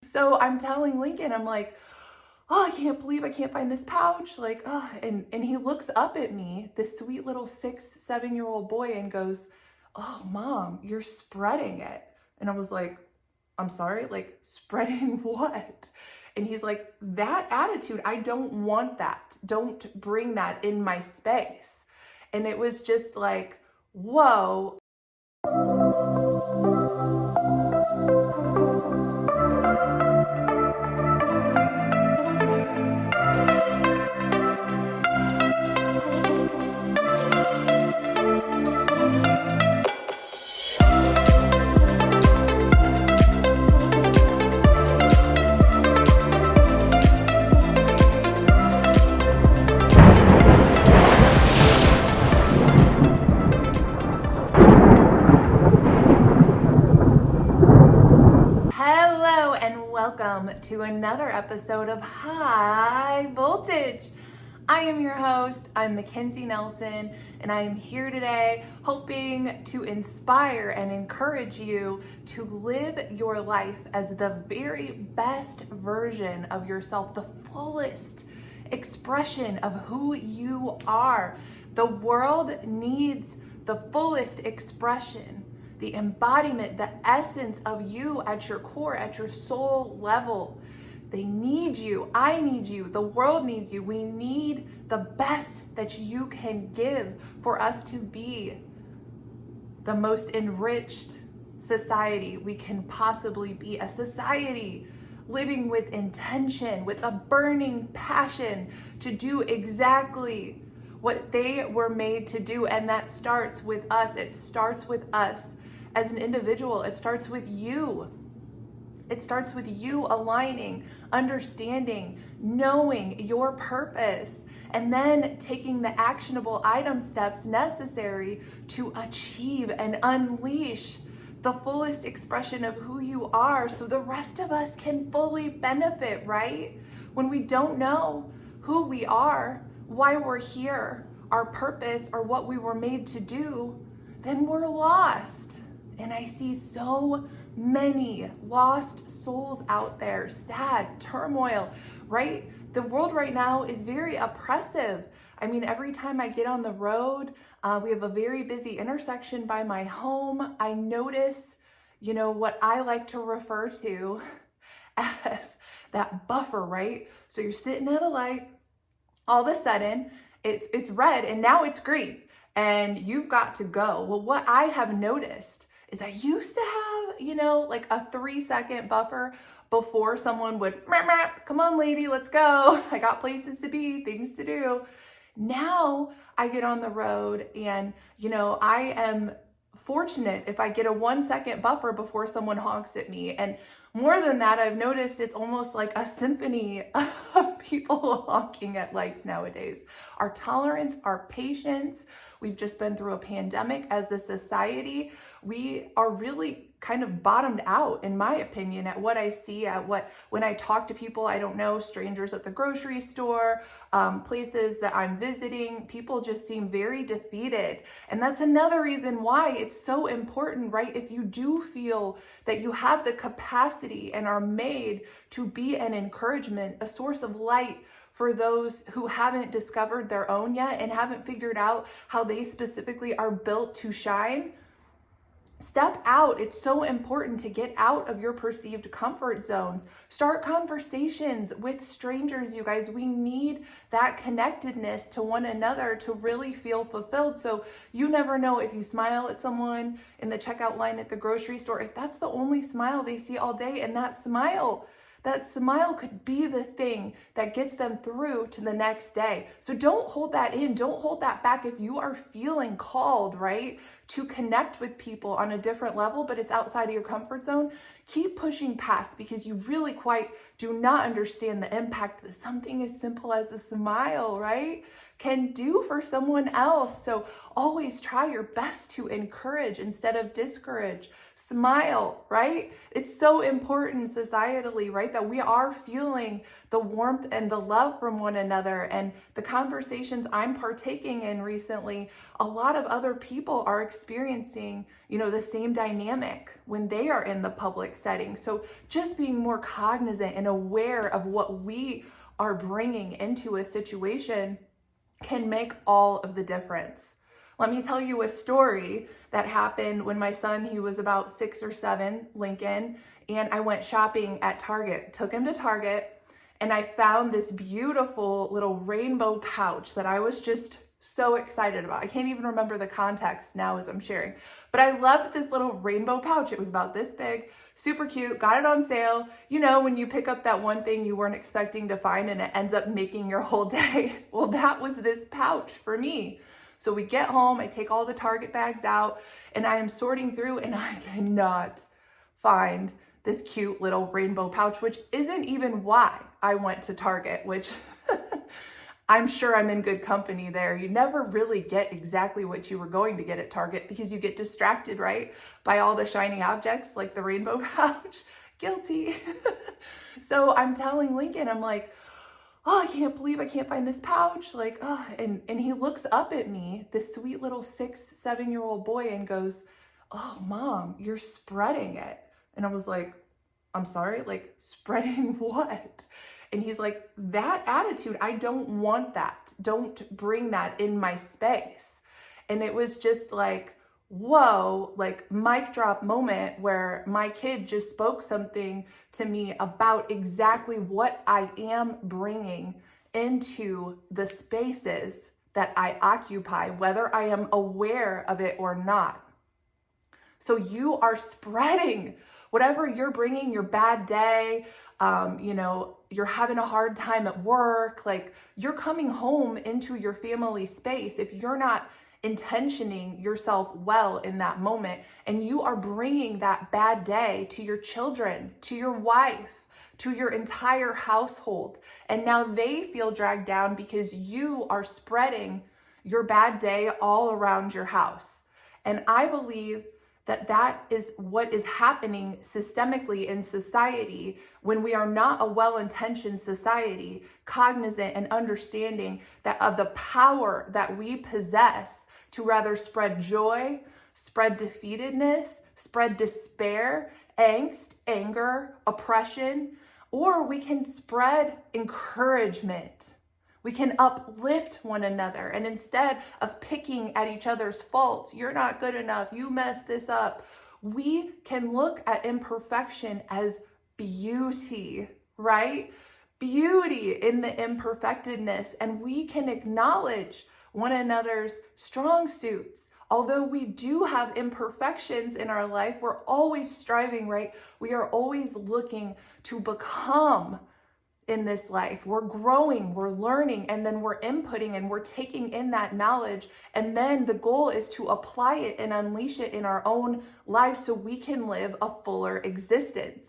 So I'm telling Lincoln, I'm like, oh, I can't believe I can't find this pouch. Like, oh, and he looks up at me, this sweet little 6, 7-year-old boy, and goes, oh, Mom, you're spreading it. And I was like, I'm sorry, like, spreading what? And he's like, that attitude, I don't want that. Don't bring that in my space. And it was just like, whoa. Hello and welcome to another episode of High Voltage. I am your host, I'm MacKenzie Nelson, and I am here today hoping to inspire and encourage you to live your life as the very best version of yourself, the fullest expression of who you are. The world needs the fullest expression, the embodiment, the essence of you at your core, at your soul level. They need you. I need you. The world needs you. We need the best that you can give for us to be the most enriched society we can possibly be. A society living with intention, with a burning passion to do exactly what they were made to do. And that starts with us. It starts with us as an individual. It starts with you. It starts with you aligning, understanding, knowing your purpose, and then taking the actionable item steps necessary to achieve and unleash the fullest expression of who you are so the rest of us can fully benefit, right? When we don't know who we are, why we're here, our purpose, or what we were made to do, then we're lost. And I see so many lost souls out there, sad, turmoil, right? The world right now is very oppressive. I mean, every time I get on the road, we have a very busy intersection by my home. I notice, what I like to refer to as that buffer, right? So you're sitting at a light, all of a sudden it's red and now it's green and you've got to go. Well, what I have noticed is I used to have, like a 3-second buffer before someone would, come on, lady, let's go. I got places to be, things to do. Now I get on the road and, I am fortunate if I get a 1-second buffer before someone honks at me. And more than that, I've noticed it's almost like a symphony of people honking at lights nowadays. Our tolerance, our patience, we've just been through a pandemic as a society. We are really kind of bottomed out, in my opinion, at what I see, when I talk to people I don't know, strangers at the grocery store, places that I'm visiting, people just seem very defeated. And that's another reason why it's so important, right? If you do feel that you have the capacity and are made to be an encouragement, a source of light for those who haven't discovered their own yet and haven't figured out how they specifically are built to shine, step out. It's so important to get out of your perceived comfort zones. Start conversations with strangers, you guys. We need that connectedness to one another to really feel fulfilled. So you never know, if you smile at someone in the checkout line at the grocery store, if that's the only smile they see all day, and that smile could be the thing that gets them through to the next day. So don't hold that in. Don't hold that back. If you are feeling called, right, to connect with people on a different level, but it's outside of your comfort zone, keep pushing past, because you really quite do not understand the impact that something as simple as a smile, right, can do for someone else. So always try your best to encourage instead of discourage. smile, right? It's so important societally, right? That we are feeling the warmth and the love from one another. And the conversations I'm partaking in recently, a lot of other people are experiencing, the same dynamic when they are in the public setting. So just being more cognizant and aware of what we are bringing into a situation can make all of the difference. Let me tell you a story that happened when my son, he was about 6 or 7, Lincoln, and I went shopping at Target, took him to Target, and I found this beautiful little rainbow pouch that I was just so excited about. I can't even remember the context now as I'm sharing, but I loved this little rainbow pouch. It was about this big, super cute, got it on sale. When you pick up that one thing you weren't expecting to find and it ends up making your whole day. Well, that was this pouch for me. So we get home, I take all the Target bags out, and I am sorting through, and I cannot find this cute little rainbow pouch, which isn't even why I went to Target, which I'm sure I'm in good company there. You never really get exactly what you were going to get at Target because you get distracted, right? By all the shiny objects like the rainbow pouch. Guilty. So I'm telling Lincoln, I'm like, oh, I can't believe I can't find this pouch. Like, oh, and he looks up at me, this sweet little 6, 7-year-old boy, and goes, oh, Mom, you're spreading it. And I was like, I'm sorry, like, spreading what? And he's like, that attitude, I don't want that. Don't bring that in my space. And it was just like, whoa, like mic drop moment where my kid just spoke something to me about exactly what I am bringing into the spaces that I occupy, whether I am aware of it or not. So you are spreading whatever you're bringing, your bad day, you're having a hard time at work, like you're coming home into your family space. If you're not intentioning yourself well in that moment, and you are bringing that bad day to your children, to your wife, to your entire household, and now they feel dragged down because you are spreading your bad day all around your house. And I believe that is what is happening systemically in society when we are not a well-intentioned society, cognizant and understanding that of the power that we possess to rather spread joy, spread defeatedness, spread despair, angst, anger, oppression, or we can spread encouragement. We can uplift one another. And instead of picking at each other's faults, you're not good enough, you messed this up, we can look at imperfection as beauty, right? Beauty in the imperfectedness. And we can acknowledge one another's strong suits. Although we do have imperfections in our life, we're always striving, right? We are always looking to become in this life. We're growing, we're learning, and then we're inputting and we're taking in that knowledge. And then the goal is to apply it and unleash it in our own lives so we can live a fuller existence.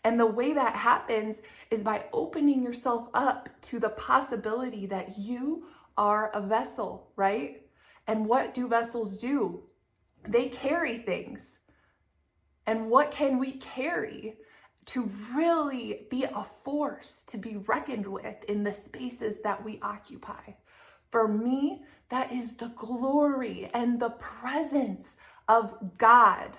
And the way that happens is by opening yourself up to the possibility that you are a vessel, right? And what do vessels do? They carry things. And what can we carry to really be a force to be reckoned with in the spaces that we occupy? For me, that is the glory and the presence of God,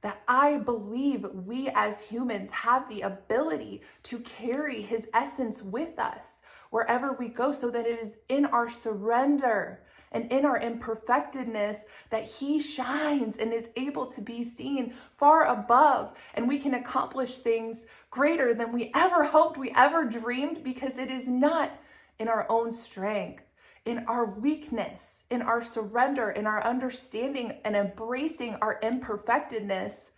that I believe we as humans have the ability to carry his essence with us wherever we go, so that it is in our surrender and in our imperfectedness that he shines and is able to be seen far above, and we can accomplish things greater than we ever hoped, we ever dreamed, because it is not in our own strength, in our weakness, in our surrender, in our understanding and embracing our imperfectedness.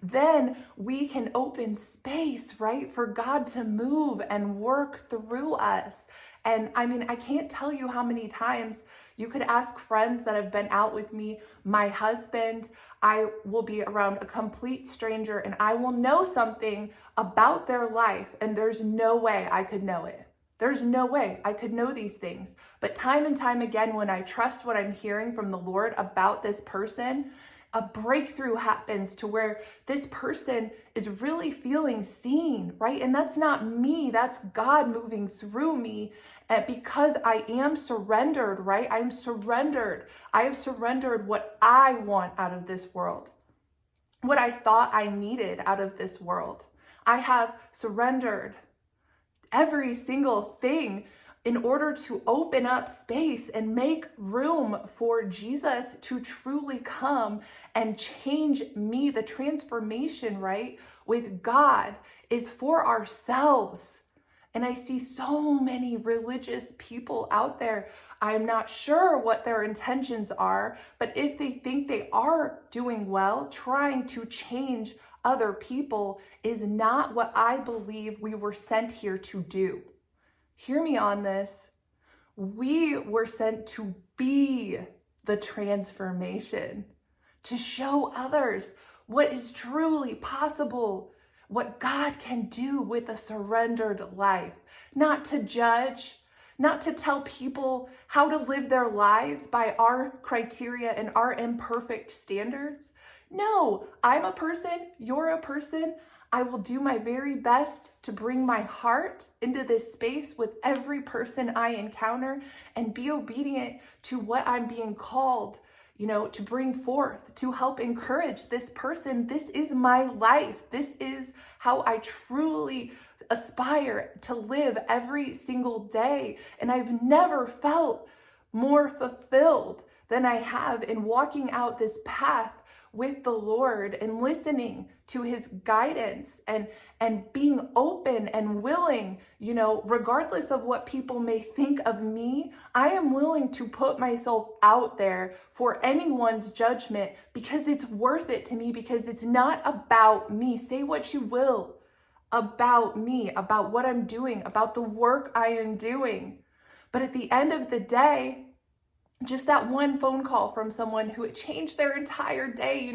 Then we can open space, right, for God to move and work through us. And I mean, I can't tell you how many times you could ask friends that have been out with me, my husband, I will be around a complete stranger and I will know something about their life, and there's no way I could know it. There's no way I could know these things. But time and time again, when I trust what I'm hearing from the Lord about this person, a breakthrough happens to where this person is really feeling seen, right? And that's not me, that's God moving through me. And because I am surrendered, right? I'm surrendered. I have surrendered what I want out of this world, what I thought I needed out of this world. I have surrendered every single thing in order to open up space and make room for Jesus to truly come and change me. The transformation, right, with God is for ourselves. And I see so many religious people out there. I'm not sure what their intentions are, but if they think they are doing well, trying to change other people is not what I believe we were sent here to do. Hear me on this. We were sent to be the transformation, to show others what is truly possible, what God can do with a surrendered life, not to judge, not to tell people how to live their lives by our criteria and our imperfect standards. No, I'm a person, you're a person. I will do my very best to bring my heart into this space with every person I encounter and be obedient to what I'm being called, to bring forth, to help encourage this person. This is my life. This is how I truly aspire to live every single day. And I've never felt more fulfilled than I have in walking out this path with the Lord and listening to his guidance and being open and willing, regardless of what people may think of me, I am willing to put myself out there for anyone's judgment because it's worth it to me, because it's not about me. Say what you will about me, about what I'm doing, about the work I am doing. But at the end of the day, just that one phone call from someone who had changed their entire day,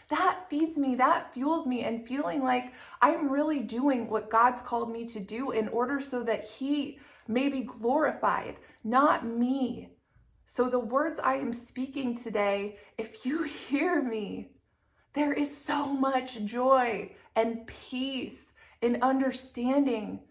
that feeds me, that fuels me, and feeling like I'm really doing what God's called me to do in order so that he may be glorified, not me. So the words I am speaking today, if you hear me, there is so much joy and peace in understanding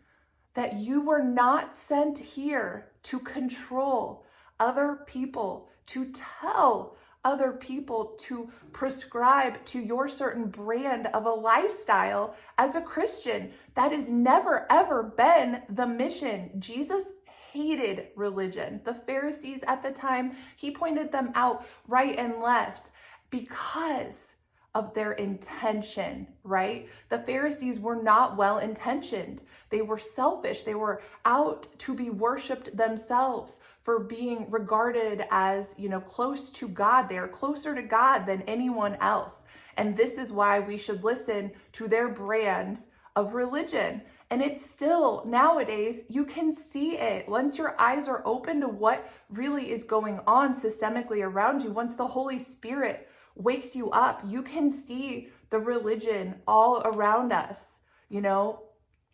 that you were not sent here to control other people, to tell other people to prescribe to your certain brand of a lifestyle as a Christian. That has never, ever been the mission. Jesus hated religion. The Pharisees at the time, he pointed them out right and left because of their intention, right? The Pharisees were not well-intentioned. They were selfish. They were out to be worshiped themselves for being regarded as, close to God. They are closer to God than anyone else. And this is why we should listen to their brand of religion. And it's still, nowadays, you can see it. Once your eyes are open to what really is going on systemically around you, once the Holy Spirit wakes you up, you can see the religion all around us,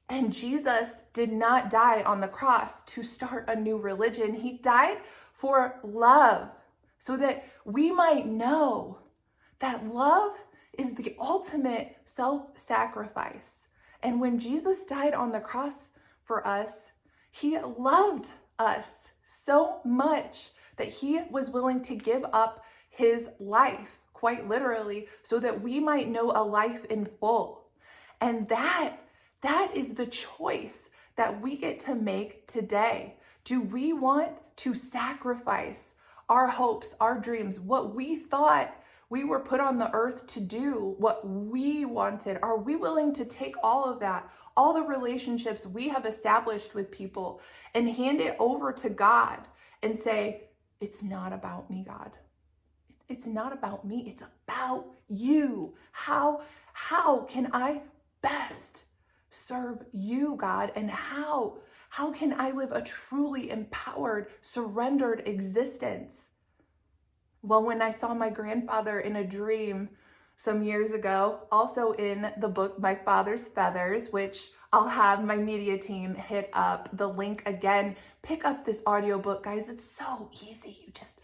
And Jesus did not die on the cross to start a new religion. He died for love so that we might know that love is the ultimate self-sacrifice. And when Jesus died on the cross for us, he loved us so much that he was willing to give up his life, quite literally, so that we might know a life in full. And that is the choice that we get to make today. Do we want to sacrifice our hopes, our dreams, what we thought we were put on the earth to do, what we wanted? Are we willing to take all of that, all the relationships we have established with people, and hand it over to God and say, it's not about me, God. It's not about me. It's about you. How can I best serve you, God? And how can I live a truly empowered, surrendered existence? Well, when I saw my grandfather in a dream some years ago, also in the book, My Father's Feathers, which I'll have my media team hit up the link again. Pick up this audiobook, guys. It's so easy. You just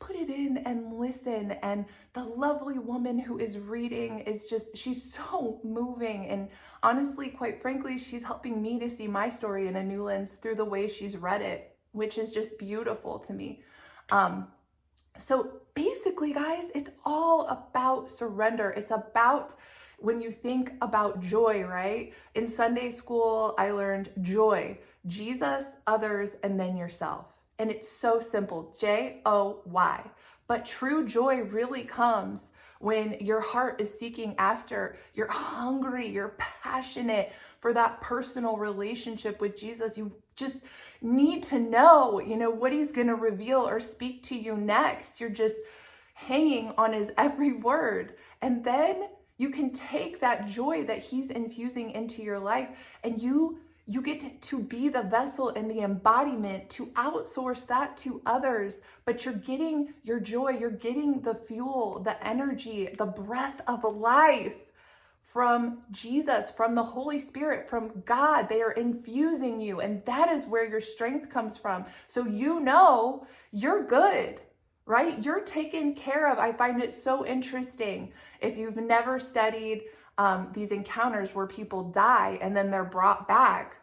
put it in and listen. And the lovely woman who is reading is she's so moving. And honestly, quite frankly, she's helping me to see my story in a new lens through the way she's read it, which is just beautiful to me. So basically, guys, it's all about surrender. It's about, when you think about joy, right? In Sunday school, I learned joy, Jesus, others, and then yourself. And it's so simple, Joy. But true joy really comes when your heart is seeking after, you're hungry, you're passionate for that personal relationship with Jesus. You just need to know, what he's going to reveal or speak to you next. You're just hanging on his every word. And then you can take that joy that he's infusing into your life, and you get to be the vessel and the embodiment to outsource that to others. But you're getting your joy, you're getting the fuel, the energy, the breath of life from Jesus, from the Holy Spirit, from God. They are infusing you, and that is where your strength comes from. So you're good, right? You're taken care of. I find it so interesting. If you've never studied these encounters where people die and then they're brought back,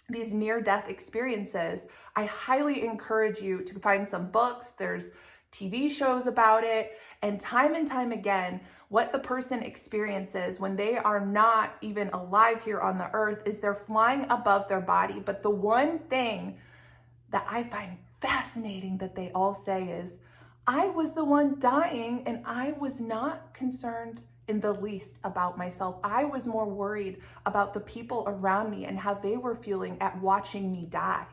these near-death experiences, I highly encourage you to find some books. There's TV shows about it. And time again, what the person experiences when they are not even alive here on the earth is they're flying above their body. But the one thing that I find fascinating that they all say is, I was the one dying and I was not concerned in the least about myself. I was more worried about the people around me and how they were feeling at watching me die.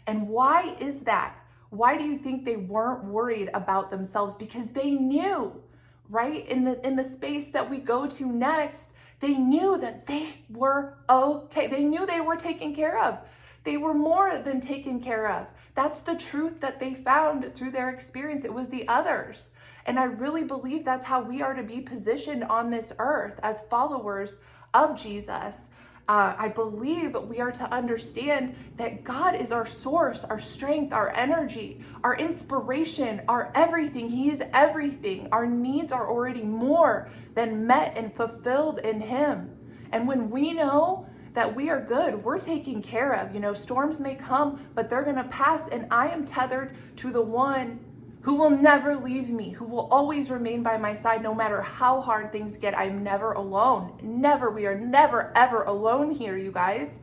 And why is that? Why do you think they weren't worried about themselves? Because they knew, right? In the space that we go to next, they knew that they were okay. They knew they were taken care of. They were more than taken care of. That's the truth that they found through their experience. It was the others. And I really believe that's how we are to be positioned on this earth as followers of Jesus. I believe we are to understand that God is our source, our strength, our energy, our inspiration, our everything. He is everything. Our needs are already more than met and fulfilled in him. And when we know that we are good, we're taken care of. Storms may come, but they're going to pass. And I am tethered to the one who will never leave me, who will always remain by my side no matter how hard things get. I'm never alone. Never. We are never, ever alone here, you guys.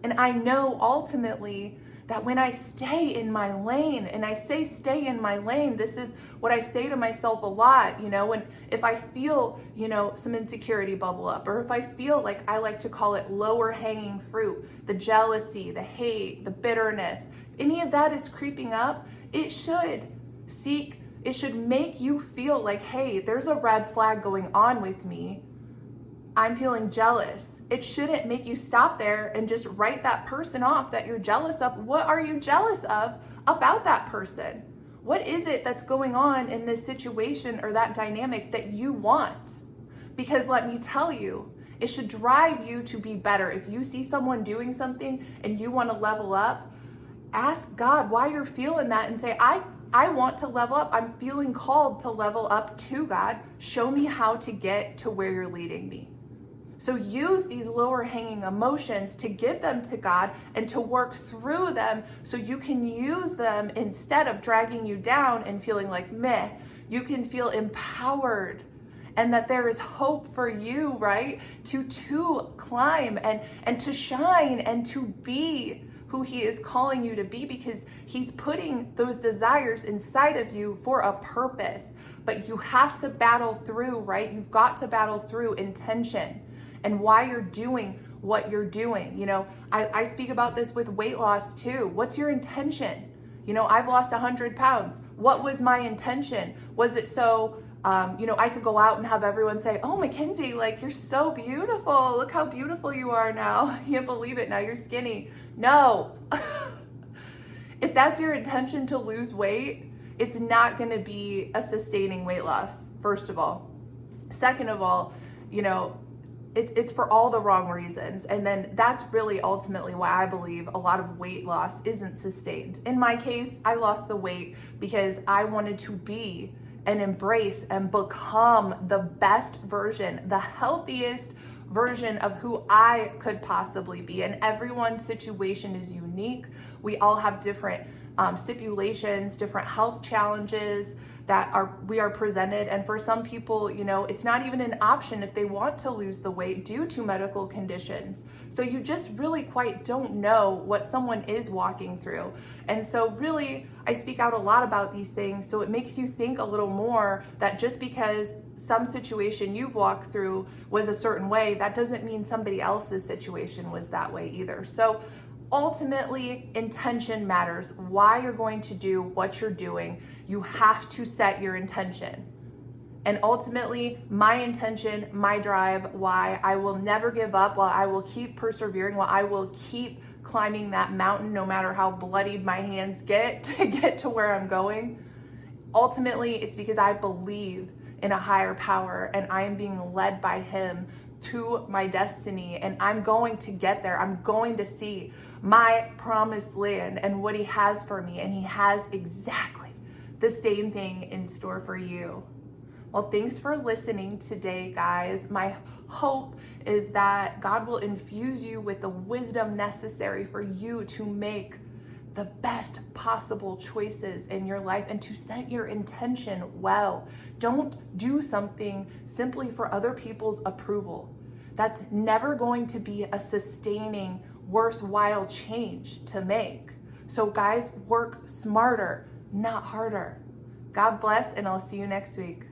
And I know ultimately that when I stay in my lane, and I say stay in my lane, this is what I say to myself a lot, if I feel, some insecurity bubble up, or if I feel like, I like to call it lower hanging fruit, the jealousy, the hate, the bitterness, any of that is creeping up, it should make you feel like, hey, there's a red flag going on with me. I'm feeling jealous. It shouldn't make you stop there and just write that person off that you're jealous of. What are you jealous of about that person? What is it that's going on in this situation or that dynamic that you want? Because let me tell you, it should drive you to be better. If you see someone doing something and you want to level up, ask God why you're feeling that and say, I want to level up. I'm feeling called to level up to God. Show me how to get to where you're leading me. So use these lower hanging emotions to give them to God and to work through them so you can use them instead of dragging you down and feeling like meh. You can feel empowered and that there is hope for you, right? To climb and to shine and to be who he is calling you to be, because he's putting those desires inside of you for a purpose. But you have to battle through, right? You've got to battle through intention and why you're doing what you're doing. I speak about this with weight loss too. What's your intention? I've lost 100 pounds. What was my intention? Was it so, I could go out and have everyone say, oh, MacKenzie, like, you're so beautiful. Look how beautiful you are now. I can't believe it. Now you're skinny. No. If that's your intention to lose weight, it's not going to be a sustaining weight loss, first of all. Second of all, it's for all the wrong reasons. And then that's really ultimately why I believe a lot of weight loss isn't sustained. In my case, I lost the weight because I wanted to be and embrace and become the best version, the healthiest version of who I could possibly be. And everyone's situation is unique. We all have different stipulations, different health challenges that we are presented. And for some people, it's not even an option if they want to lose the weight due to medical conditions. So you just really quite don't know what someone is walking through. And so really, I speak out a lot about these things, so it makes you think a little more that just because some situation you've walked through was a certain way, that doesn't mean somebody else's situation was that way either. So ultimately, intention matters. Why you're going to do what you're doing, you have to set your intention. And ultimately, my intention, my drive, why I will never give up, why I will keep persevering, why I will keep climbing that mountain no matter how bloodied my hands get to get to where I'm going. Ultimately, it's because I believe in a higher power and I am being led by him to my destiny, and I'm going to get there. I'm going to see my promised land and what he has for me, and he has exactly the same thing in store for you. Well, thanks for listening today, guys. My hope is that God will infuse you with the wisdom necessary for you to make the best possible choices in your life and to set your intention well. Don't do something simply for other people's approval. That's never going to be a sustaining, worthwhile change to make. So guys, work smarter, not harder. God bless, and I'll see you next week.